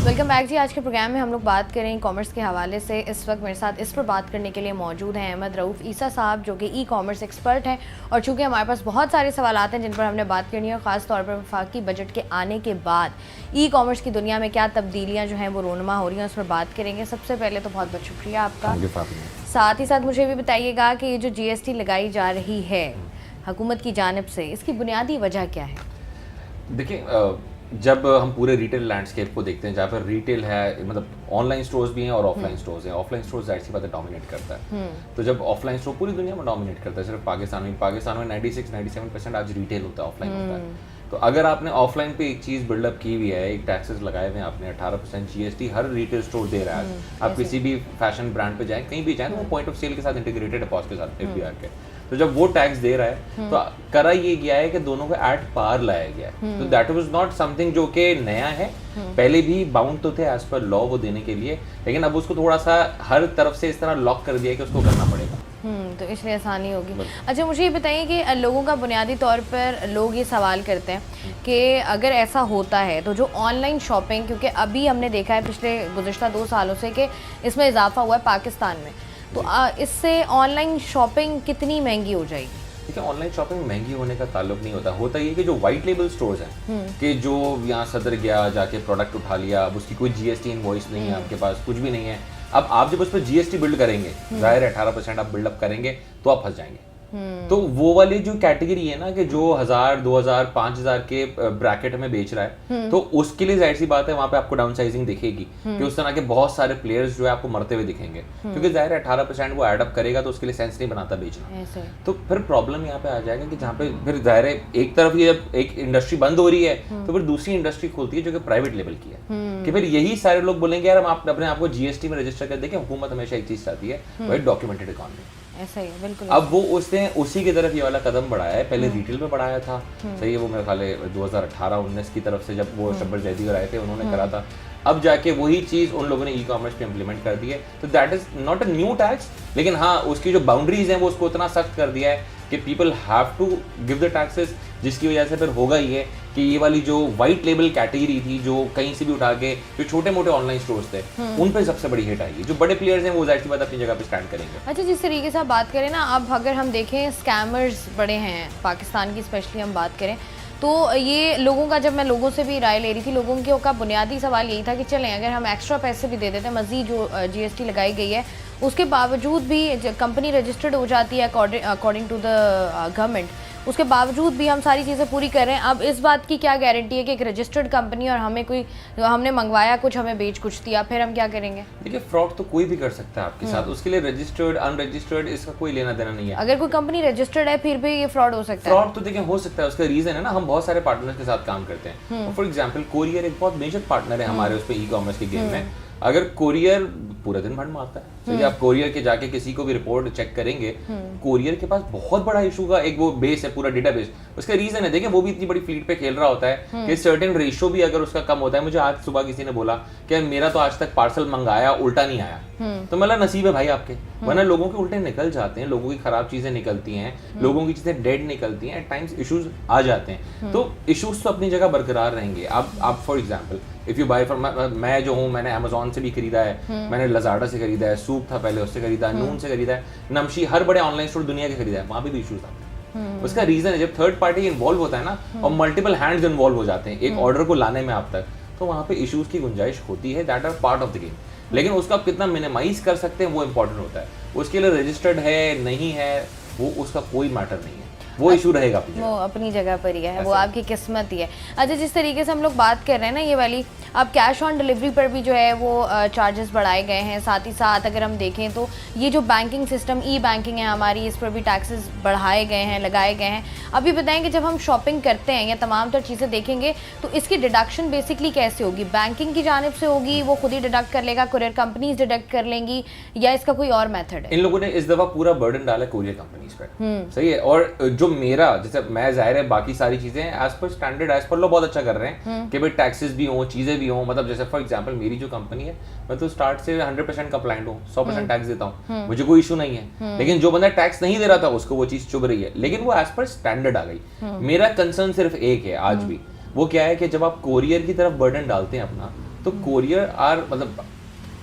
Welcome back जी। आज के programme में हम लोग बात करें कॉमर्स के हवाले से। इस वक्त मेरे साथ इस पर बात करने के लिए मौजूद हैं अहमद रऊफ़ ईसा साहब, जो कि ई कॉमर्स एक्सपर्ट हैं। और चूँकि हमारे पास बहुत सारे सवाल हैं जिन पर हमने बात करनी है, और ख़ास तौर पर वफाकी बजट के आने के बाद ई कॉमर्स की दुनिया में क्या तब्दीलियाँ जो हैं वो रोनमा हो रही हैं, उस पर बात करेंगे। सबसे पहले तो बहुत बहुत शुक्रिया आपका। साथ ही साथ मुझे भी बताइएगा कि ये जो GST लगाई जा रही है हुकूमत की जानिब से, इसकी बुनियादी वजह क्या है? देखिए, जब हम पूरे रिटेल लैंडस्केप को देखते हैं, जहाँ पर रिटेल है, मतलब ऑनलाइन स्टोर्स भी हैं और ऑफलाइन स्टोर्स हैं। ऑफलाइन स्टोर्स जाहिर सी बात है डोमिनेट करता है। तो जब ऑफलाइन स्टोर पूरी दुनिया में डोमिनेट करता है, सिर्फ पाकिस्तान में 96-97% आज रिटेल होता है, ऑफलाइन होता है। तो अगर आपने ऑफलाइन पे एक चीज़ बिल्डअप की हुई है, एक टैक्सेस लगाए हुए हैं आपने, 18% GST हर रिटेल स्टोर दे रहा है। आप किसी भी फैशन ब्रांड पे जाएं, कहीं भी जाएं, तो वो पॉइंट ऑफ सेल के साथ इंटीग्रेटेड है, पॉस के साथ FBR के। तो जब वो टैक्स दे रहा है तो करा ये गया है कि दोनों को एट पार लाया गया है। तो दैट वाज नॉट समथिंग जो कि नया है, पहले भी बाउंड तो थे एज पर लॉ वो देने के लिए, लेकिन अब उसको थोड़ा सा हर तरफ से इस तरह लॉक कर दिया है कि उसको करना पड़ेगा। तो इसलिए आसानी होगी। अच्छा, मुझे ये बताइए कि लोगों का बुनियादी तौर पर लोग ये सवाल करते हैं कि अगर ऐसा होता है तो जो ऑनलाइन शॉपिंग, क्योंकि अभी हमने देखा है पिछले गुज़िश्ता 2 सालों से कि इसमें इजाफा हुआ है पाकिस्तान में, तो इससे ऑनलाइन शॉपिंग कितनी महंगी हो जाएगी? देखिए, ऑनलाइन शॉपिंग महंगी होने का ताल्लुक नहीं होता ये कि जो वाइट लेबल स्टोर्स हैं, कि जो यहाँ सदर गया, जाके प्रोडक्ट उठा लिया, अब उसकी कोई GST इनवॉइस नहीं है आपके पास, कुछ भी नहीं है। अब आप जब उस पर GST बिल्ड करेंगे, जाहिर है 18% आप बिल्डअप करेंगे तो आप फंस जाएंगे। तो वो वाली जो कैटेगरी है ना, कि जो 1000, 2000, 5000 के ब्रैकेट में बेच रहा है, तो उसके लिए जाहिर सी बात है वहां पे आपको डाउनसाइजिंग दिखेगी कि उस तरह के बहुत सारे प्लेयर्स जो है आपको मरते हुए दिखेंगे, क्योंकि जाहिर है 18% वो एडअप करेगा तो उसके लिए सेंस नहीं बनाता बेचना। तो फिर प्रॉब्लम यहाँ पे आ जाएगा कि जहाँ पे फिर जाहिर है एक तरफ ये एक इंडस्ट्री बंद हो रही है, तो फिर दूसरी इंडस्ट्री खुलती है जो कि प्राइवेट लेवल की है, कि फिर यही सारे लोग बोलेंगे यार हम अपने आप को GST में रजिस्टर कर देखें। हुकूमत हमेशा एक चीज चाहती है, वही डॉक्यूमेंटेड इकॉनमी। ऐसा ही है, बिल्कुल। अब वो उसने उसी की तरफ ये वाला कदम बढ़ाया है। पहले रिटेल पे बढ़ाया था, सही है, वो मेरे ख्याल 2018-19 की तरफ से जब वो शब्बर जैदी और आए थे उन्होंने करा था। अब जाके वही चीज़ उन लोगों ने ई कॉमर्स पे इम्प्लीमेंट कर दी है। तो that is not a new tax, लेकिन हाँ उसकी जो बाउंड्रीज हैं वो उसको इतना सख्त कर दिया है कि people have to give the taxes, जिसकी वजह से फिर होगा ये कि ये वाली जो वाइट लेबल कैटेगरी थी, जो कहीं से भी उठा के जो छोटे मोटे ऑनलाइन स्टोर्स थे, उन पर सबसे बड़ी हिट आएगी। जो बड़े प्लेयर्स हैं वो जाहिर सी बात अपनी जगह पे स्टैंड करेंगे। अच्छा, जिस तरीके से आप बात करें ना, अब अगर हम देखें स्कैमर्स बड़े हैं पाकिस्तान की, स्पेशली हम बात करें तो ये लोगों का, जब मैं लोगों से भी राय ले रही थी, लोगों का बुनियादी सवाल यही था कि चलें अगर हम एक्स्ट्रा पैसे भी दे देते हैं, मज़ीद जो GST लगाई गई है उसके बावजूद भी कंपनी रजिस्टर्ड हो जाती है अकॉर्डिंग टू द गवर्नमेंट, उसके बावजूद भी हम सारी चीज़ें पूरी कर रहे हैं। अब इस बात की क्या गारंटी है कि एक रजिस्टर्ड कंपनी और हमने मंगवाया कुछ, हमें बेच कुछ दिया, फिर हम क्या करेंगे? देखिए, फ्रॉड तो कोई भी कर सकता है आपके साथ, उसके लिए रजिस्टर्ड अनरजिस्टर्ड इसका कोई लेना देना नहीं है। अगर कोई कंपनी रजिस्टर्ड है फिर भी ये फ्रॉड हो सकता है? फ्रॉड तो देखिए हो सकता है, उसका रीजन है ना, हम बहुत सारे पार्टनर्स के साथ काम करते हैं। फॉर एग्जाम्पल कोरियर एक बहुत मेजर पार्टनर है हमारे उस पर ई कॉमर्स के गेम में। अगर कोरियर पूरा दिन भंड मारता है, तो आप कोरियर के जाके किसी को भी रिपोर्ट चेक करेंगे, कोरियर के पास बहुत बड़ा इशू का एक वो बेस है, पूरा डेटाबेस। उसका रीजन है, देखिए वो भी इतनी बड़ी फ्लीट पे खेल रहा होता है कि सर्टेन रेशियो भी अगर उसका कम होता है। मुझे आज सुबह किसी ने बोला कि मेरा तो आज तक पार्सल मंगाया उल्टा नहीं आया, तो मतलब नसीब है भाई आपके, वरना लोगों के उल्टे निकल जाते हैं, लोगों की खराब चीजें निकलती हैं, लोगों की चीजें डेड निकलती हैं, एट टाइम्स इश्यूज आ जाते हैं। तो इश्यूज तो अपनी जगह बरकरार रहेंगे। आप for example if you buy from, मैं जो हूँ मैंने अमेजोन से भी खरीदा है, मैंने लजाडा से खरीदा है, सूप था पहले उससे खरीदा है, नून से खरीदा है, नमशी, हर बड़े ऑनलाइन स्टोर दुनिया के खरीदा है, वहाँ भी इश्यूज आते हैं। उसका रीजन है, जब थर्ड पार्टी इन्वॉल्व होता है ना और मल्टीपल हैंड्स इन्वॉल्व हो जाते हैं एक ऑर्डर को लाने में आप तक, तो वहाँ पे इश्यूज की गुंजाइश होती है। That are part of the game, लेकिन उसका आप कितना मिनिमाइज कर सकते हैं वो इंपॉर्टेंट होता है। उसके लिए रजिस्टर्ड है नहीं है वो उसका कोई मैटर नहीं है, वो इशू रहेगा वो अपनी जगह पर ही है, वो आपकी किस्मत ही है। अच्छा, जिस तरीके से हम लोग बात कर रहे हैं ना ये वाली, अब कैश ऑन डिलीवरी पर भी जो है वो चार्जेस बढ़ाए गए हैं। साथ ही साथ अगर हम देखें तो ये जो बैंकिंग सिस्टम ई बैंकिंग है हमारी, इस पर भी टैक्सेस बढ़ाए गए हैं, लगाए गए हैं। अभी बताएंगे जब हम शॉपिंग करते हैं या तमाम तर चीज़ें देखेंगे तो इसकी डिडक्शन बेसिकली कैसे होगी? बैंकिंग की जानिब से होगी, वो खुद ही डिडक्ट कर लेगा, कुरियर कंपनीज डिडक्ट कर लेंगी, या इसका कोई और मेथड है? इन लोगों ने इस दफा पूरा बर्डन डाला कुरियर कंपनीज पर, सही है। और जो मेरा, जैसे मैं जाहिर है बाकी सारी चीजें as per standard as per लो बहुत अच्छा कर रहे हैं कि भाई टैक्सेस भी हो, चीजें भी हो। मतलब जैसे फॉर एग्जांपल मेरी जो कंपनी है, मैं तो स्टार्ट से 100% कंप्लाइंट हूँ, 100% टैक्स देता हूँ, मुझे कोई इशू नहीं है। लेकिन जो बंदा टैक्स नहीं दे रहा था उसको वो चीज चुभ रही है, लेकिन वो एज पर स्टैंडर्ड आ गई। मेरा कंसर्न सिर्फ एक है आज भी, वो क्या है कि जब आप कोरियर की तरफ बर्डन डालते हैं अपना, तो कोरियर आर मतलब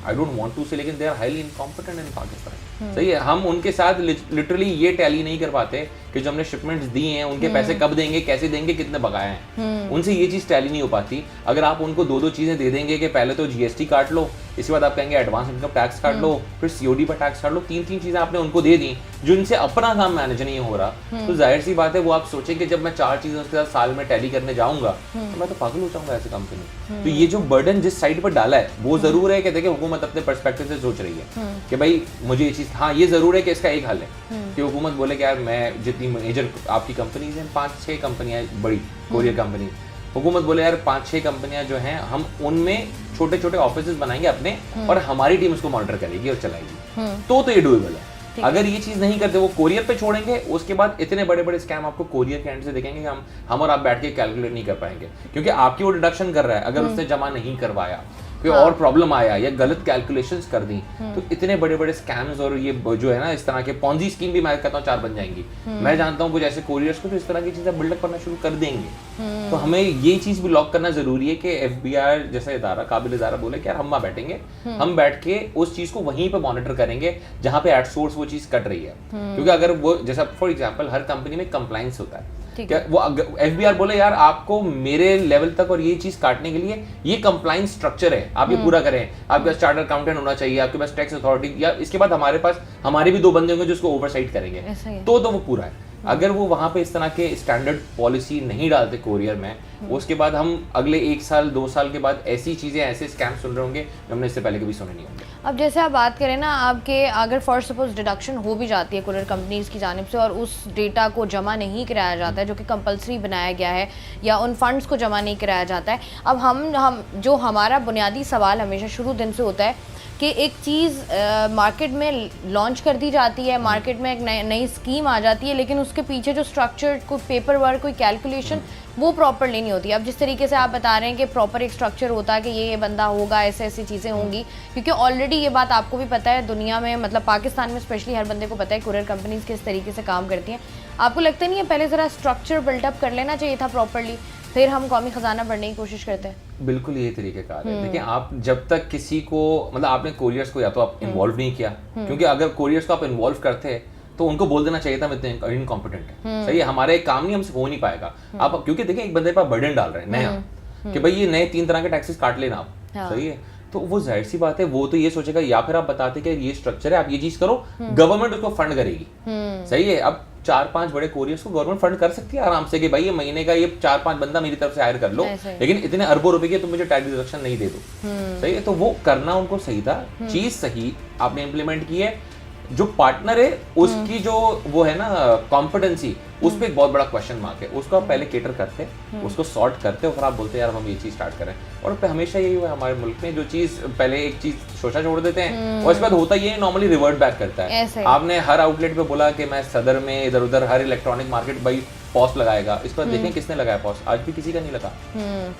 आई डोंट वांट टू से, लेकिन दे आर हाईली इनकॉम्पिटेंट इन पाकिस्तान। सही है, हम उनके साथ लिटरली ये टैली नहीं कर पाते कि जो हमने शिपमेंट्स दी हैं उनके पैसे कब देंगे, कैसे देंगे, कितने बकाया हैं, उनसे ये चीज़ टैली नहीं हो पाती। अगर आप उनको दो चीज़ें दे देंगे कि पहले तो जीएसटी काट लो, इसके बाद आप कहेंगे एडवांस इनकम टैक्स काट लो, फिर सीओडी पर टैक्स काट लो, तीन चीज़ें आपने उनको दे दी जो इनसे अपना काम मैनेज नहीं हो रहा, तो जाहिर सी बात है वो आप सोचें कि जब मैं 4 चीज़ें उसके साथ साल में टैली करने जाऊंगा तो मैं तो पागल हो जाऊंगा ऐसे कंपनी। तो ये जो बर्डन जिस साइड पर डाला है वो जरूर है कि देखिए हुकूमत अपने पर्सपेक्टिव से सोच रही है कि भाई मुझे ये चीज़, हाँ ये जरूर है कि इसका एक हल है कि हुकूमत बोले कि यार मैं जितनी मेजर आपकी कंपनीज हैं 5-6 कंपनियां बड़ी कोरियर कंपनी, हुकूमत बोले यार 5-6 कंपनियां जो हैं हम उनमें छोटे छोटे ऑफिसेज बनाएंगे अपने और हमारी टीम उसको मॉनिटर करेगी और चलाएगी, तो ये डूएबल है। अगर ये चीज नहीं करते, वो कोरियर पे छोड़ेंगे, उसके बाद इतने बड़े बड़े स्कैम आपको कोरियर के एंड से देखेंगे, हम और आप बैठ के कैलकुलेट नहीं कर पाएंगे, क्योंकि आपकी वो डिडक्शन कर रहा है, अगर उसने जमा नहीं करवाया, कोई और प्रॉब्लम आया या गलत कैलकुलेशंस कर दी, तो इतने बड़े बड़े स्कैम्स और ये जो है ना इस तरह के पॉन्जी स्कीम भी मैं कहता हूँ 4 बन जाएंगी। मैं जानता हूँ कुछ ऐसे कोरियर्स को जो इस तरह की चीजें बिल्डअप करना शुरू कर देंगे। तो हमें ये चीज भी लॉक करना जरूरी है कि एफबीआई जैसा इदारा, काबिल इदारा बोले कि यार हम वहाँ बैठेंगे, हम बैठ के उस चीज को वहीं पे मॉनिटर करेंगे जहाँ पे एटसोर्स वो चीज कट रही है। क्योंकि अगर वो जैसा फॉर एग्जाम्पल हर कंपनी में कंप्लाइंस होता है, क्या वो एफबीआर बोले यार आपको मेरे लेवल तक और ये चीज काटने के लिए ये कंप्लाइंस स्ट्रक्चर है, आप ये पूरा करें, आपके पास चार्टर्ड अकाउंटेंट होना चाहिए, आपके पास टैक्स अथॉरिटी, या इसके बाद हमारे पास हमारे भी 2 बंदे होंगे जो उसको ओवरसाइट करेंगे, तो वो पूरा है। अगर वो वहां पे इस तरह के स्टैंडर्ड पॉलिसी नहीं डालते कोरियर में, उसके बाद हम अगले 1 साल 2 साल के बाद ऐसी चीजें, ऐसे स्कैम सुन रहे होंगे जो हमने इससे पहले कभी सुने नहीं होंगे। अब जैसे आप बात करें ना, आपके अगर फॉर सपोज डिडक्शन हो भी जाती है कोरियर कंपनीज की जानिब से और उस डेटा को जमा नहीं कराया जाता है जो कि कंपलसरी बनाया गया है, या उन फंड्स को जमा नहीं कराया जाता है, अब हम जो हमारा बुनियादी सवाल हमेशा शुरू दिन से होता है कि एक चीज़ मार्केट में लॉन्च कर दी जाती है, मार्केट में एक नई स्कीम आ जाती है, लेकिन उसके पीछे जो स्ट्रक्चर, कोई पेपर वर्क, कोई कैलकुलेशन वो प्रॉपरली नहीं होती। अब जिस तरीके से आप बता रहे हैं कि प्रॉपर एक स्ट्रक्चर होता है कि ये बंदा होगा, ऐसे ऐसी चीज़ें होंगी, क्योंकि ऑलरेडी ये बात आपको भी पता है, दुनिया में मतलब पाकिस्तान में स्पेशली हर बंदे को पता है कुरियर कंपनीज किस तरीके से काम करती हैं। आपको लगता नहीं है पहले ज़रा स्ट्रक्चर बिल्डअप कर लेना चाहिए था प्रॉपरली, फिर हम कौमी खजाना बढ़ने की कोशिश करते हैं? बिल्कुल ये तरीकेकार है। देखिए आप जब तक किसी को, मतलब आपने कोरियर्स को या तो आप इन्वॉल्व नहीं किया, क्योंकि अगर कोरियर्स को आप इन्वॉल्व करते तो उनको बोल देना चाहिए था मैं इतने इनकॉम्पिटेंट है, सही है, हमारा एक काम नहीं हमसे हो नहीं पाएगा। आप क्योंकि देखिए एक बंदे पर बर्डन डाल रहे हैं नया कि भाई ये नए 3 तरह के टैक्सेस काट लेना आप, सही है, तो वो जाहिर सी बात है वो तो ये सोचेगा, या फिर आप बताते कि ये स्ट्रक्चर है, आप ये चीज करो, गवर्नमेंट उसको फंड करेगी, सही है। अब 4-5 बड़े कोरियर्स को गवर्नमेंट फंड कर सकती है आराम से कि भाई ये महीने का ये 4-5 बंदा मेरी तरफ से हायर कर लो, लेकिन इतने अरबों रुपए के तुम मुझे टैक्स डिडक्शन नहीं दे दो, सही है। तो वो करना उनको सही था, चीज सही आपने इम्प्लीमेंट की है। जो पार्टनर है उसकी जो वो है ना कॉम्पिटेंसी, उस पर एक बहुत बड़ा क्वेश्चन मार्क है। उसको आप पहले केटर करते, उसको सॉर्ट करते और फिर आप बोलते यार हम ये चीज स्टार्ट करें। और हमेशा यही हुआ हमारे मुल्क में, जो चीज पहले एक चीज शोषा छोड़ देते हैं और इसके बाद होता ये नॉर्मली रिवर्ट बैक करता है। आपने हर आउटलेट पे बोला कि मैं सदर में इधर उधर हर इलेक्ट्रॉनिक मार्केट भाई पॉस लगाएगा, इस पर देखें किसने लगाया पॉस, आज भी किसी का नहीं लगा,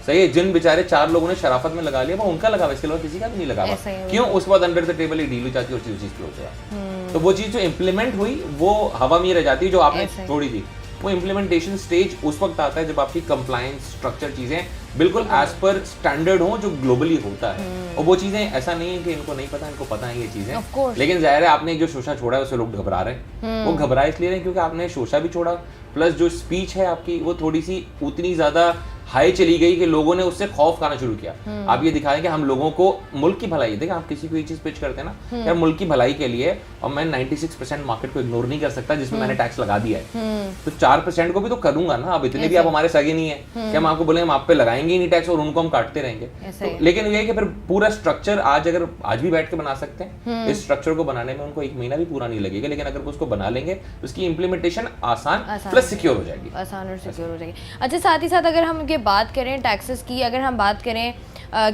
सही है। जिन बेचारे 4 लोगों ने शराफत में लगा लिया वो उनका लगा, इसके अलावा किसी का भी नहीं लगा। क्यों? उसके बाद under the table he deal हो जाती है और चीज क्लोज हो जाती है। तो वो चीज जो इम्प्लीमेंट हुई वो हवा में रह जाती है, जो आपने छोड़ी थी। वो इम्प्लीमेंटेशन स्टेज उस वक्त आता है जब आपकी कंप्लायंस स्ट्रक्चर चीजें बिल्कुल एज पर स्टैंडर्ड हो जो ग्लोबली होता है। और वो चीजें ऐसा नहीं है कि इनको नहीं पता, इनको पता है ये चीजें, लेकिन जाहिर है आपने जो शोषा छोड़ा है उससे लोग घबरा रहे हैं। वो घबरा इसलिए रहे क्योंकि आपने शोषा भी छोड़ा, प्लस जो स्पीच है आपकी वो थोड़ी सी उतनी ज्यादा हाई चली गई कि लोगों ने उससे खौफ खाना शुरू किया। आप ये दिखाएं कि हम लोगों को मुल्क की भलाई, देखिए आप किसी को ये चीज पिच करते हैं ना यार मुल्क की भलाई के लिए, और मैं 96% मार्केट को इग्नोर नहीं कर सकता जिसमें मैंने टैक्स लगा दिया है, तो 4% को भी तो करूंगा ना। अब इतने भी आप हमारे सगे नहीं है कि हम आपको बोले हम आप पे लगाएंगे ही नहीं टैक्स और उनको हम काटते रहेंगे। तो लेकिन ये है कि फिर पूरा स्ट्रक्चर आज भी बैठ के बना सकते हैं। इस स्ट्रक्चर को बनाने में उनको 1 महीना भी पूरा नहीं लगेगा, लेकिन अगर उसको बना लेंगे तो उसकी इंप्लीमेंटेशन आसान प्लस सिक्योर हो जाएगी, आसान और सिक्योर हो जाएगी। अच्छा, साथ ही साथ अगर हम ये बात करें टैक्सेस की, अगर हम बात करें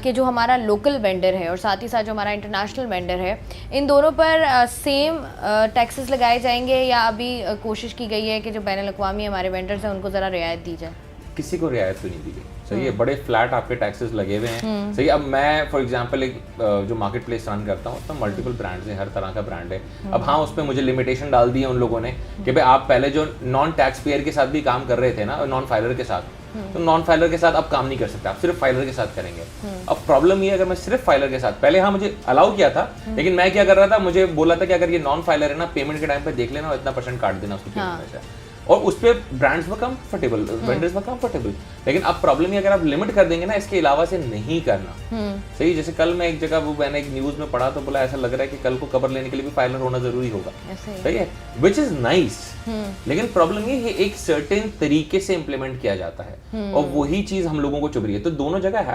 कि जो हमारा लोकल वेंडर है और साथ ही साथ जो हमारा इंटरनेशनल वेंडर है, इन दोनों पर सेम टैक्सेस लगाए जाएंगे या अभी कोशिश की गई है कि जो बैनुल अक़वामी हमारे वेंडर्स हैं उनको ज़रा रियायत दी जाए? किसी को रियायत तो नहीं दी गई, सही है। बड़े फ्लैट आपके टैक्सेस लगे हुए हैं, सही। अब मैं फॉर एग्जांपल एक जो मार्केट प्लेस रन करता हूँ उसमें मल्टीपल ब्रांड्स हैं, हर तरह का ब्रांड है। अब हाँ, उस पर मुझे लिमिटेशन डाल दी है उन लोगों ने कि भाई आप पहले जो नॉन टैक्स पेयर के साथ भी काम कर रहे थे ना, नॉन फाइलर के साथ, तो नॉन फाइलर के साथ आप काम नहीं कर सकते, आप सिर्फ फाइलर के साथ करेंगे। अब प्रॉब्लम ये, अगर मैं सिर्फ फाइलर के साथ, पहले हाँ मुझे अलाउ किया था, लेकिन मैं क्या कर रहा था, मुझे बोला था कि अगर ये नॉन फाइलर है ना, पेमेंट के टाइम पे देख लेना और इतना % काट देना उसकी पेमेंट में से, और उस पे ब्रांड्स में कंफर्टेबल, वेंडर्स में कंफर्टेबल। लेकिन अब प्रॉब्लम ये, अगर आप लिमिट कर देंगे ना, इसके अलावा से नहीं करना सही। जैसे कल मैं एक जगह, वो मैंने एक न्यूज में पढ़ा तो बोला ऐसा लग रहा है कि कल को कवर लेने के लिए भी फाइलर होना जरूरी होगा, सही है, विच इज नाइस। लेकिन प्रॉब्लम ये एक सर्टेन तरीके से इम्प्लीमेंट किया जाता है और वही चीज हम लोगों को चुभ रही है। तो दोनों जगह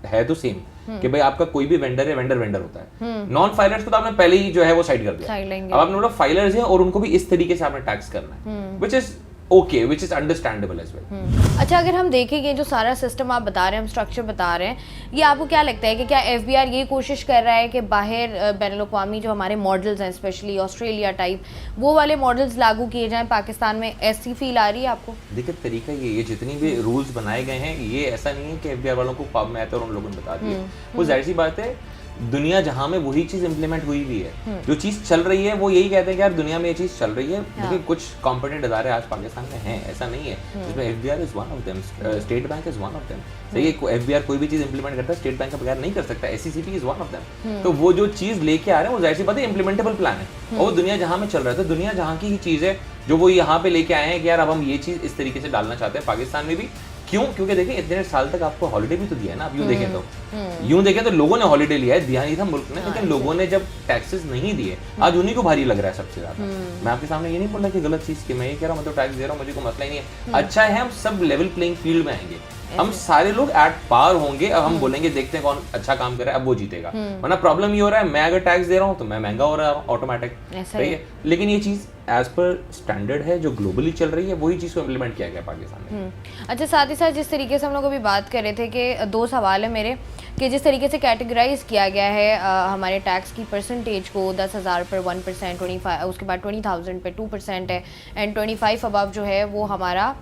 है तो सेम कि भाई आपका कोई भी वेंडर है, वेंडर होता है। नॉन फाइलर्स को तो आपने पहले ही जो है वो साइड कर दिया, अब आपने बोला फाइलर्स हैं और उनको भी इस तरीके से आपने टैक्स करना है, which is okay, which is understandable as well. अच्छा, अगर हम देखेंगे जो सारा सिस्टम आप बता रहे हैं, हम स्ट्रक्चर बता रहे हैं, ये आपको क्या लगता है कि क्या एफबीआर ये कोशिश कर रहा है कि बाहर बैनुल-अक़वामी जो हमारे मॉडल्स हैं, स्पेशली ऑस्ट्रेलिया टाइप, वो वाले मॉडल्स लागू किए जाएं पाकिस्तान में? ऐसी फील आ रही है आपको? देखिए तरीका ये जितनी भी रूल्स बनाए गए हैं, ये ऐसा नहीं है कि एफबीआर वालों को ख्वाब में आता है और उन लोगों ने बता दिया। वो जाहिर सी बात है, दुनिया जहां में वही चीज इंप्लीमेंट हुई भी है, जो चीज चल रही है वो यही कहते हैं कि यार दुनिया में ये चीज चल रही है। देखिए कुछ कॉम्पिटेंट अदारे आज पाकिस्तान में हैं, ऐसा नहीं है, जिसमें FBR is one of them, state bank is one of them. सही है, एफबीआर कोई भी चीज इंप्लीमेंट करता है, स्टेट बैंक के बगैर नहीं कर सकता, SCCP is one of them. तो वो जो चीज लेके आ रहे हैं वो जाहिर सी बात है इम्प्लीमेंटेबल प्लान है, और वो दुनिया जहां में चल रहा है, तो दुनिया जहां की ही चीज है जो वो यहाँ पे लेके आए हैं कि यार अब हम ये चीज इस तरीके से डालना चाहते हैं पाकिस्तान में भी। क्यों? क्योंकि देखिए इतने साल तक आपको हॉलिडे भी तो दिया है ना। आप यूं देखें तो लोगों ने हॉलिडे लिया है, दिया नहीं था मुल्क ने, लेकिन लोगों ने जब टैक्सेस नहीं दिए, आज उन्हीं को भारी लग रहा है सबसे ज्यादा। मैं आपके सामने ये नहीं बोल रहा कि गलत चीज की, मैं ये कह रहा हूँ मैं तो टैक्स दे रहा हूँ, मुझे कोई मसला ही नहीं है। अच्छा है, हम सब लेवल प्लेइंग फील्ड में आएंगे, हम सारे लोग एट पार होंगे। अब हम बोलेंगे देखते हैं कौन अच्छा काम कर रहा है, अब वो जीतेगा। वरना प्रॉब्लम ये हो रहा है, मैं अगर टैक्स दे रहा हूँ तो मैं महंगा हो रहा हूँ ऑटोमेटिक, सही है। लेकिन ये चीज एज पर स्टैंडर्ड है जो ग्लोबली चल रही है, वही चीज को इम्प्लीमेंट किया गया पाकिस्तान में। अच्छा, साथ ही साथ जिस तरीके से हम लोग अभी बात कर रहे थे कि दो सवाल है मेरे, कि जिस तरीके से कैटेगराइज किया गया है हमारे टैक्स की परसेंटेज को, 10,000 पर 1%, 25, उसके बाद 20,000 पे 2% है, एंड 25 अबव जो है वो हमारा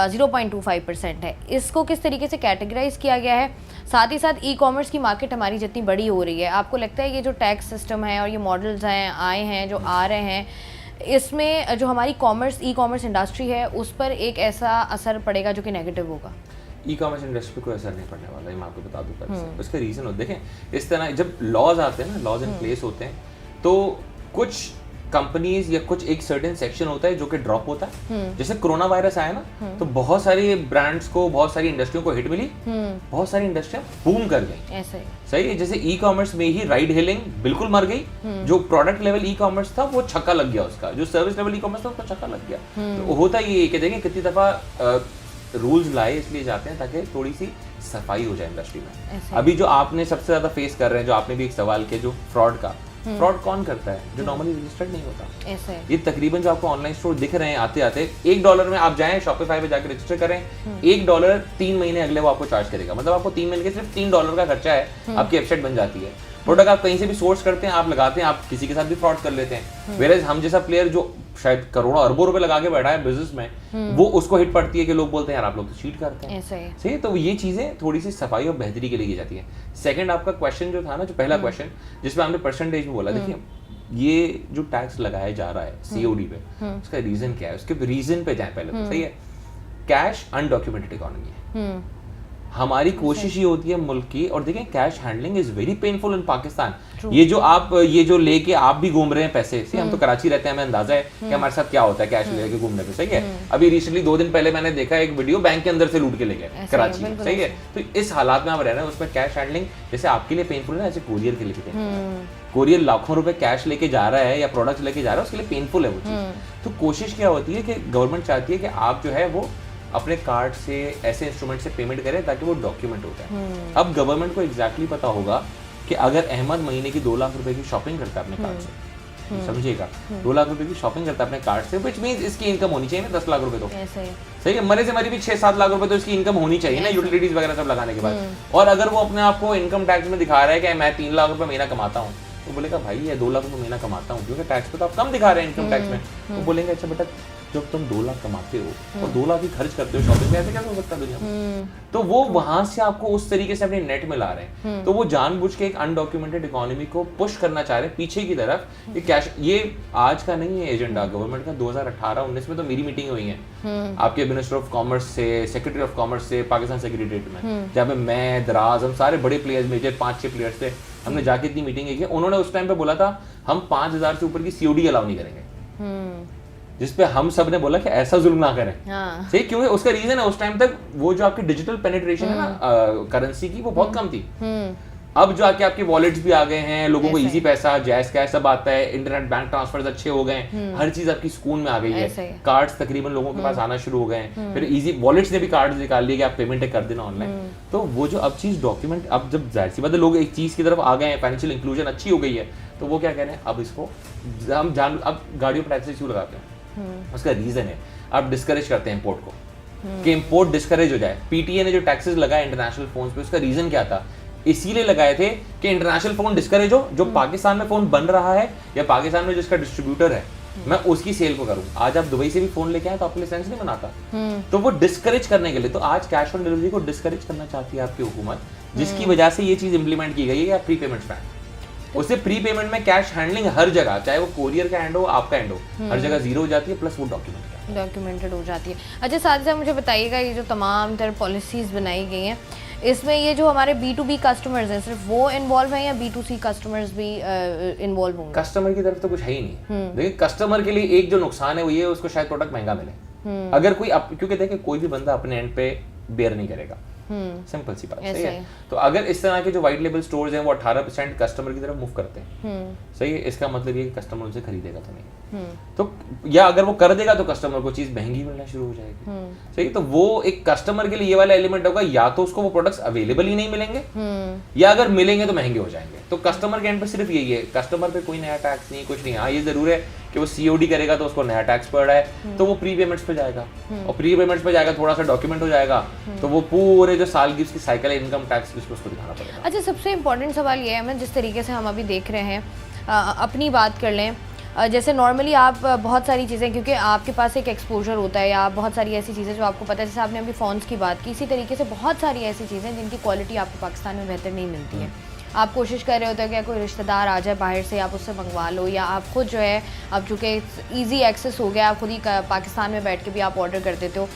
0.25% है। इसको किस तरीके से कैटेगराइज किया गया है? साथ ही साथ ई कॉमर्स की मार्केट हमारी जितनी बड़ी हो रही है, आपको लगता है ये जो टैक्स सिस्टम है और ये मॉडल्स हैं आए हैं जो आ रहे हैं, इसमें जो हमारी ई कॉमर्स इंडस्ट्री है उस पर एक ऐसा असर पड़ेगा जो कि नेगेटिव होगा? ई कॉमर्स इंडस्ट्री पे कोई असर नहीं पड़ने वाला है, मैं आपको बता दूं पहले से। उसका रीजन हो, देखें इस तरह जब लॉज आते हैं ना, लॉज इन प्लेस होते हैं, तो कुछ कंपनीज या कुछ एक सर्टेन सेक्शन होता है जो कि ड्रॉप होता है। जैसे कोरोना वायरस आया ना, तो बहुत सारी ब्रांड्स को, बहुत सारी इंडस्ट्रियों को हिट मिली, बहुत सारी इंडस्ट्रियां बूम कर गई, ऐसे सही है। जैसे ई कॉमर्स में ही राइड हेलिंग बिल्कुल मर गई, जो प्रोडक्ट लेवल ई कॉमर्स था वो छक्का लग गया उसका, जो सर्विस लेवल ई कॉमर्स था उसका छक्का लग गया। तो होता ये कि देखें कितनी दफा रूल्स लाए इसलिए जाते हैं ताकि थोड़ी सी सफाई हो जाए इंडस्ट्री में। अभी जो आपने सबसे ज्यादा फेस कर रहे हैं, जो आपने भी एक सवाल किया, जो फ्रॉड का, फ्रॉड कौन करता है? जो नॉर्मली रजिस्टर्ड नहीं होता। ऐसे ये तकरीबन जो आपको ऑनलाइन स्टोर दिख रहे हैं आते आते, $1 में आप जाएं शॉपिफाई पे जाकर रजिस्टर करें, $1 3 महीने अगले वो आपको चार्ज करेगा। मतलब आपको 3 महीने के सिर्फ $3 का खर्चा है, आपकी वेबसाइट बन जाती है। प्रोडक्ट आप कहीं से भी सोर्स करते हैं, आप लगाते हैं, आप किसी के साथ भी फ्रॉड कर लेते हैं। वेयर हम जैसा प्लेयर जो शायद करोड़ों अरबों रुपए लगा के बैठा है बिजनेस में, वो उसको हिट पड़ती है कि लोग बोलते हैं यार आप लोग तो चीट करते हैं। सही, तो ये चीजें थोड़ी सी सफाई और बेहतरी के लिए की जाती है। सेकंड, आपका क्वेश्चन जो था ना, जो पहला क्वेश्चन जिसमें हमने परसेंटेज में बोला, देखिए ये जो टैक्स लगाया जा रहा है सीओडी पे, उसका रीजन क्या है? उसके रीजन पे जाए पहले तो, सही है। कैश अनडॉक्यूमेंटेड इकोनॉमी है, हमारी कोशिश ये होती है मुल्क की, और देखें cash handling is very painful in Pakistan. ये जो लेके आप भी घूम रहे हैं पैसे से, हम तो कराची रहते हैं, हमें अंदाजा है कि हमारे साथ क्या होता है कैश लेके घूमने पे, सही है। अभी रिसेंटली 2 दिन पहले मैंने देखा एक वीडियो, बैंक के अंदर से लूट के ले गए कराची में, सही है। तो इस हालात में आप रह रहे हैं, उसमें कैश हैंडलिंग जैसे आपके लिए पेनफुल है, ऐसे कोरियर के लिए भी पेनफुल है। कोरियर लाखों रुपए कैश लेके जा रहा है या प्रोडक्ट लेके जा रहा है, उसके लिए पेनफुल है वो चीज। तो कोशिश क्या होती है कि गवर्नमेंट चाहती है कि आप जो है वो अपने कार्ड से, ऐसे इंस्ट्रूमेंट से पेमेंट करें ताकि वो डॉक्यूमेंट होता है। अब गवर्नमेंट को एग्जैक्टली पता होगा कि अगर अहमद महीने की 2 लाख रुपए की शॉपिंग करता है अपने कार्ड से, समझिएगा, 2 लाख रुपए की शॉपिंग करता है अपने कार्ड से, व्हिच मींस इसकी इनकम होनी चाहिए ना 10 लाख रुपए, तो सही है। मरे से मरी भी 6-7 लाख रुपए तो इसकी इनकम होनी चाहिए ना, यूटिलिटीज वगैरह सब लगाने के बाद। और अगर वो अपने आप को इनकम टैक्स में दिखा रहा है कि मैं 3 लाख रुपए महीना कमाता हूँ, तो बोलेगा भाई ये 2 लाख रुपए महीना कमाता हूँ, क्योंकि टैक्स पे तो आप कम दिखा रहे हैं इनकम टैक्स में। तो बोलेंगे अच्छा बेटा जब तुम 2 लाख कमाते हो और 2 लाख ही खर्च करते हो शॉपिंग में, ऐसे कैसे हो सकता है दुनिया में? तो वो वहां से आपको उस तरीके से अपने नेट में ला रहे हैं। तो वो जानबूझ के एक अनडॉक्यूमेंटेड इकोनॉमी को पुश करना चाह रहे हैं पीछे की तरफ। ये कैश, ये आज का नहीं है एजेंडा गवर्नमेंट का, 2018-19 में तो मेरी मीटिंग हुई है आपके मिनिस्टर ऑफ कॉमर्स से, सेक्रेटरी ऑफ कॉमर्स से, पाकिस्तान सेक्रेटरीट में, जहाँ पे मैं, दराज, हम सारे बड़े प्लेयर्स, मेजर 5-6 प्लेयर्स थे, हमने जाके इतनी मीटिंग की। उन्होंने उस टाइम पे बोला था हम 5,000 से ऊपर की COD अलाउ नहीं करेंगे, जिसपे हम सब ने बोला कि ऐसा जुल्म ना करें। हाँ। सही, क्योंकि उसका रीजन है उस टाइम तक वो जो आपकी डिजिटल पेनिट्रेशन है ना करेंसी की, वो बहुत कम थी। अब जो आके आपके वॉलेट्स भी आ गए हैं, लोगों को इजी पैसा, जैज कैश सब आता है, इंटरनेट बैंक ट्रांसफर्स अच्छे हो गए हैं, हर चीज आपकी सुकून में आ गई है, कार्ड्स तकरीबन लोगों के पास आना शुरू हो गए हैं, फिर इजी वॉलेट्स ने भी कार्ड निकाल लिए कि आप पेमेंट कर देना ऑनलाइन। तो वो जो अब चीज डॉक्यूमेंट, अब जब जाहिर सी बात है लोग एक चीज की तरफ आ गए हैं, फाइनेंशियल इंक्लूजन अच्छी हो गई है, तो वो क्या कह रहे हैं, अब इसको हम अब गाड़ियों पर टैक्सेस क्यों लगाते हैं? उसका रीजन है आप डिस्करेज करते हैं इंपोर्ट को, कि इंपोर्ट डिस्करेज हो जाए। PTA ने जो टैक्सेस लगाए इंटरनेशनल फोन्स पे, उसका रीजन क्या था? इसीलिए लगाए थे कि इंटरनेशनल फोन डिस्करेज हो, जो पाकिस्तान में फोन बन रहा है या पाकिस्तान में जिसका डिस्ट्रीब्यूटर है, मैं उसकी सेल को करूं। आज आप दुबई से भी फोन लेके आए तो आपको लाइसेंस नहीं बनाता, तो वो डिस्करेज करने के लिए, तो आज कैश ऑन डिलीवरी को डिस्करेज करना चाहती है आपकी हुकूमत, जिसकी वजह से ये चीज इंप्लीमेंट की गई है या प्री पेमेंट बैंक। उससे प्री पेमेंट में कैश हैंडलिंग हर जगह, चाहे वो कोरियर का एंड हो, आपका एंड हो, हर जगह जीरो हो जाती है, प्लस वो डॉक्यूमेंटेड हो जाती है। अच्छा साथ ही साथ मुझे बताइएगा, ये जो तमाम तरह पॉलिसीज बनाई गई हैं, इसमें ये जो हमारे B2B कस्टमर्स हैं, सिर्फ वो इन्वॉल्व हैं या B2C कस्टमर्स भी इन्वॉल्व होंगे? कस्टमर की तरफ तो कुछ है ही नहीं। देखिए कस्टमर के लिए एक जो नुकसान है वो ये है, उसको शायद प्रोडक्ट महंगा मिले। अगर कोई क्योंकि देखिए कोई भी बंदा अपने एंड पे बेयर नहीं करेगा, सिंपल सी बात सही है। तो अगर इस तरह के जो व्हाइट लेबल स्टोर्स हैं वो 18% कस्टमर की तरफ मूव करते हैं, सही है, इसका मतलब ये कि कस्टमर उनसे खरीदेगा तो नहीं, तो या अगर वो कर देगा तो कस्टमर को चीज महंगी मिलना शुरू हो जाएगी। सही, तो वो एक कस्टमर के लिए ये वाला एलिमेंट होगा, या तो उसको वो प्रोडक्ट्स अवेलेबल ही नहीं मिलेंगे, या अगर मिलेंगे तो महंगे हो जाएंगे। तो कस्टमर के एंड पे सिर्फ यही है, कस्टमर पे कोई नया टैक्स नहीं, कुछ नहीं। हाँ ये जरूर है कि वो COD करेगा तो उसको नया टैक्स पड़ रहा है, तो वो प्री पेमेंट्स पे जाएगा, और प्री पेमेंट्स पे जाएगा, थोड़ा सा डॉक्यूमेंट हो जाएगा, तो वो पूरे जो साल की उसकी साइकिल है इनकम टैक्स उसको दिखाना पड़ेगा। अच्छा सबसे इम्पोर्टेंट सवाल ये है, मैं जिस तरीके से हम अभी देख रहे हैं, अपनी बात कर लें, जैसे नॉर्मली आप बहुत सारी चीज़ें, क्योंकि आपके पास एक एक्सपोजर होता है, या आप बहुत सारी ऐसी चीज़ें जो आपको पता है, जैसे आपने अभी फ़ोन्स की बात की, इसी तरीके से बहुत सारी ऐसी चीज़ें जिनकी क्वालिटी आपको पाकिस्तान में बेहतर नहीं मिलती है। आप कोशिश कर रहे होते हो कि कोई रिश्तेदार आ जाए बाहर से, आप उससे मंगवा लो, या आप खुद जो है, अब चूँकि ईजी एक्सेस हो गया, आप खुद ही पाकिस्तान में बैठ के भी आप ऑर्डर कर देते हो,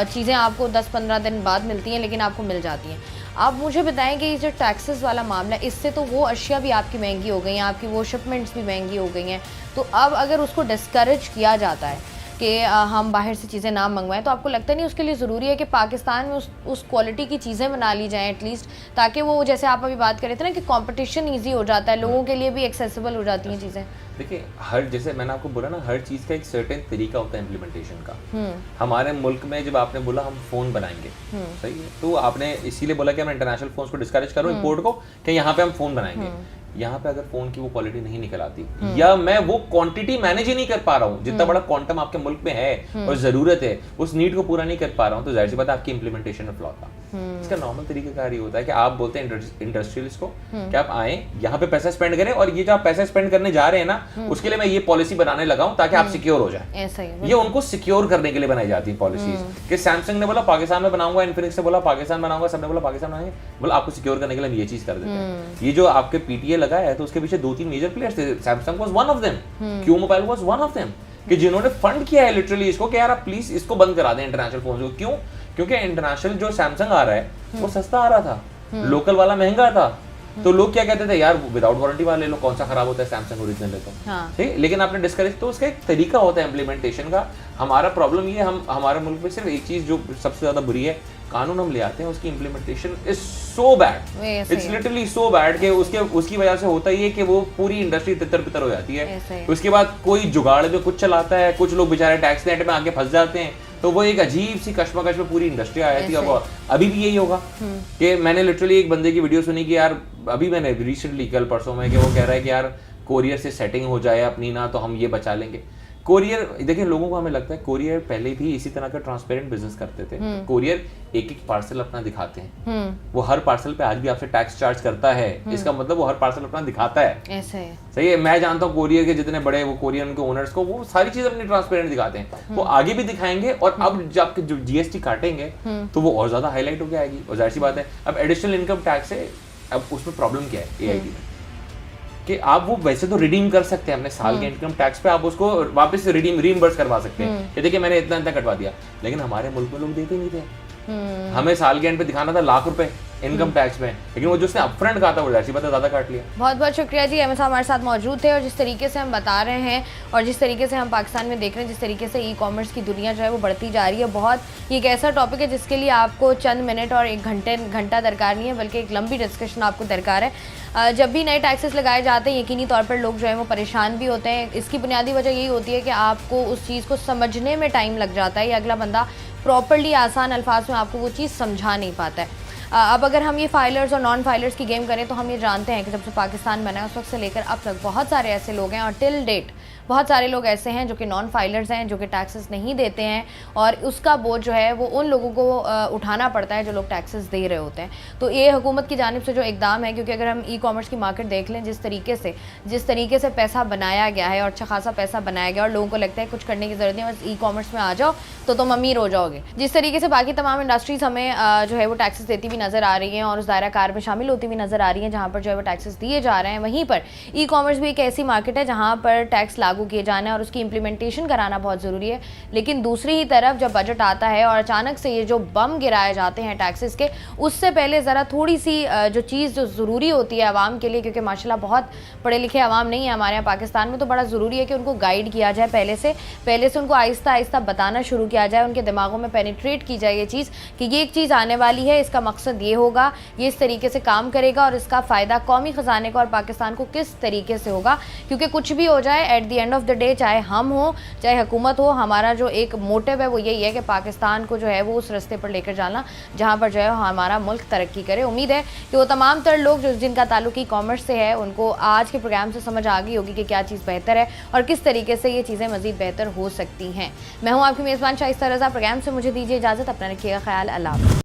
चीज़ें आपको 10-15 दिन बाद मिलती हैं, लेकिन आपको मिल जाती हैं। आप मुझे बताएं कि ये जो टैक्सेस वाला मामला है, इससे तो वो अशिया भी आपकी महंगी हो गई हैं, आपकी वो शिपमेंट्स भी महंगी हो गई हैं, तो अब अगर उसको डिस्करेज किया जाता है कि हम बाहर से चीज़ें ना मंगवाएं, तो आपको लगता नहीं उसके लिए ज़रूरी है कि पाकिस्तान में उस क्वालिटी की चीज़ें बना ली जाएं एटलीस्ट, ताकि वो जैसे आप अभी बात कर रहे थे ना कि कंपटीशन ईजी हो जाता है, लोगों के लिए भी एक्सेसिबल हो जाती हैं चीज़ें। देखिए हर, जैसे मैंने आपको बोला ना, हर चीज़ का एक सर्टेन तरीका होता है इम्प्लीमेंटेशन का। हमारे मुल्क में जब आपने बोला हम फ़ोन बनाएंगे, सही है, तो आपने इसीलिए बोला कि हम इंटरनेशनल फ़ोन्स को डिस्करेज करो इंपोर्ट को, कि यहाँ पे हम फ़ोन बनाएंगे। यहाँ पे अगर फोन की वो क्वालिटी नहीं निकल आती, या मैं वो क्वांटिटी मैनेज ही नहीं कर पा रहा हूँ, जितना बड़ा क्वांटम आपके मुल्क में है और जरूरत है, उस नीड को पूरा नहीं कर पा रहा हूँ, तो जाहिर सी बात है आपकी इंप्लीमेंटेशन में फ्लॉ था। इसका नॉर्मल तरीका ये होता है कि आप बोलते हैं इंडस्ट्रियलिस्ट को कि आप आए यहाँ पे पैसा स्पेंड करें, और ये जो आप पैसा स्पेंड करने जा रहे हैं ना, उसके लिए मैं ये पॉलिसी बनाने लगा हूँ ताकि आप सिक्योर हो जाए। ये उनको सिक्योर करने के लिए बनाई जाती है पॉलिसीज, कि सैमसंग ने बोला पाकिस्तान में बनाऊंगा, इन्फिनिक्स ने बोला पाकिस्तान बनाऊंगा, सबने बोला पाकिस्तान बनाएंगे, बोला आपको सिक्योर करने के लिए हम ये चीज कर देते हैं। ये जो आपके PTA लगाया है, तो उसके पीछे 2-3 मेजर प्लेयर्स थे, Samsung was one of them, Q mobile was one of them, कि जिन्होंने फंड किया है लिटरली इसको कि यार आप प्लीज इसको बंद करा दें इंटरनेशनल फोन्स को। क्यों? क्योंकि इंटरनेशनल जो सैमसंग आ रहा है वो सस्ता आ रहा था, लोकल वाला महंगा था, तो लोग क्या कहते थे, यार विदाउट वारंटी वाले लो, कौन सा खराब होता है, सैमसंग ओरिजिनल ले तो, ठीक। लेकिन आपने डिस्करेज, तो उसका एक तरीका होता है इम्प्लीमेंटेशन का। हमारा प्रॉब्लम ये, हम हमारे मुल्क में सिर्फ एक चीज जो सबसे ज्यादा बुरी है, कानून हम ले आते हैं, उसकी implementation is so bad, it's literally so bad, कि उसकी वजह से होता ही है कि वो पूरी इंडस्ट्री तितर बितर हो जाती है। उसके बाद कोई जुगाड़ में कुछ चलाता है, कुछ लोग बेचारे टैक्स नेट में आके फंस जाते हैं, तो वो एक अजीब सी कश्मकश में पूरी इंडस्ट्री आ जाती है। अब अभी भी यही होगा कि मैंने लिटरली एक बंदे की वीडियो सुनी कि यार, अभी मैंने रिसेंटली कल परसों में, कि वो कह रहा है कि यार कोरियर से सेटिंग हो जाए अपनी ना, तो हम ये बचा लेंगे। कोरियर, देखिए लोगों को हमें लगता है कोरियर पहले भी इसी तरह का ट्रांसपेरेंट बिजनेस करते थे। कोरियर एक एक पार्सल अपना दिखाते हैं, वो हर पार्सल पे आज भी आपसे टैक्स चार्ज करता है, इसका मतलब वो हर पार्सल अपना दिखाता है। ऐसे है। सही है, मैं जानता हूँ कोरियर के जितने बड़े वो कोरियर उनके ओनर्स को वो सारी चीज अपनी ट्रांसपेरेंट दिखाते हैं, वो आगे भी दिखाएंगे और अब जब आपके जो जीएसटी काटेंगे तो वो और ज्यादा हाईलाइट होकर आएगी। और जाहिर सी बात है अब एडिशनल इनकम टैक्स है, अब उसमें प्रॉब्लम क्या है एआईटी में कि आप वो वैसे तो रिडीम कर सकते हैं अपने साल के इनकम टैक्स पे, आप उसको वापस रीइंबर्स करवा सकते हैं कि देखिए मैंने इतना इतना कटवा दिया, लेकिन हमारे मुल्क में लोग देते नहीं थे। हमें साल के एंड पे दिखाना था लाख रुपए इनकम टैक्स में, लेकिन वो जो उसने अपफ्रंट कहा था वो ऐसी बात ज्यादा काट लिया। बहुत बहुत शुक्रिया जी, एमएस हमारे साथ मौजूद थे और जिस तरीके से हम बता रहे हैं और जिस तरीके से हम पाकिस्तान में देख रहे हैं, जिस तरीके से ई कॉमर्स की दुनिया जो है वो बढ़ती जा रही है, बहुत ये एक ऐसा टॉपिक है जिसके लिए आपको चंद मिनट और एक घंटा दरकार नहीं है, बल्कि एक लंबी डिस्कशन आपको दरकार है। जब भी नए टैक्सेस लगाए जाते हैं यकीनी तौर पर लोग जो है वो परेशान भी होते हैं। इसकी बुनियादी वजह यही होती है कि आपको उस चीज़ को समझने में टाइम लग जाता है या अगला बंदा प्रॉपर्ली आसान अल्फाज में आपको वो चीज़ समझा नहीं पाता है। अब अगर हम ये फाइलर्स और नॉन फाइलर्स की गेम करें तो हम ये जानते हैं कि जब से पाकिस्तान बना है उस वक्त से लेकर अब तक बहुत सारे ऐसे लोग हैं और टिल डेट बहुत सारे लोग ऐसे हैं जो कि नॉन फाइलर्स हैं, जो कि टैक्सेस नहीं देते हैं और उसका बोझ जो है वो उन लोगों को उठाना पड़ता है जो लोग टैक्सेस दे रहे होते हैं। तो ये हुकूमत की जानिब से जो इकदाम है, क्योंकि अगर हम ई कॉमर्स की मार्केट देख लें जिस तरीके से पैसा बनाया गया है और अच्छा खासा पैसा बनाया गया और लोगों को लगता है कुछ करने की ज़रूरत नहीं, बस ई कॉमर्स में आ जाओ तो तुम अमीर हो जाओगे। जिस तरीके से बाकी तमाम इंडस्ट्रीज़ हमें जो है वो टैक्सेस देती हुई नज़र आ रही हैं और उस दायरा कार में शामिल होती हुई नज़र आ रही हैं जहाँ पर जो है वो टैक्सेस दिए जा रहे हैं, वहीं पर ई कॉमर्स भी एक ऐसी मार्केट है जहाँ पर टैक्स लागू किए जाना है और उसकी इम्प्लीमेंटेशन कराना बहुत ज़रूरी है। लेकिन दूसरी ही तरफ जब बजट आता है और अचानक से ये जो बम गिराए जाते हैं टैक्सेस के, उससे पहले ज़रा थोड़ी सी जो चीज़ जो ज़रूरी होती है आवाम के लिए, क्योंकि माशाल्लाह बहुत पढ़े लिखे आवाम नहीं है हमारे यहाँ पाकिस्तान में, तो बड़ा ज़रूरी है कि उनको गाइड किया जाए पहले से उनको आहिस्ता आहिस्ता बताना शुरू किया जाए, उनके दिमागों में पेनिट्रेट की जाए ये चीज़ कि ये एक चीज़ आने वाली है, इसका मकसद ये होगा, ये इस तरीके से काम करेगा और इसका फ़ायदा कौमी ख़जाने को और पाकिस्तान को किस तरीके से होगा। क्योंकि कुछ भी हो जाए at the end of the day, चाहे हम हो चाहे हुकूमत हो, हमारा जो एक मोटिव है वो यही है कि पाकिस्तान को जो है वो उस रास्ते पर लेकर जाना जहाँ पर जो है हमारा मुल्क तरक्की करे। उम्मीद है कि वो तमाम तर लोग जो जिनका ताल्लुक ई कॉमर्स से है उनको आज के प्रोग्राम से समझ आ गई होगी कि क्या चीज़ बेहतर है और किस तरीके से ये चीज़ें मज़ीद बेहतर हो सकती हैं। मैं हूँ आपकी मेज़बान शाइस्ता रज़ा। प्रोग्राम से मुझे दीजिए इजाज़त, अपना रखिएगा ख्याल। अल्लाह।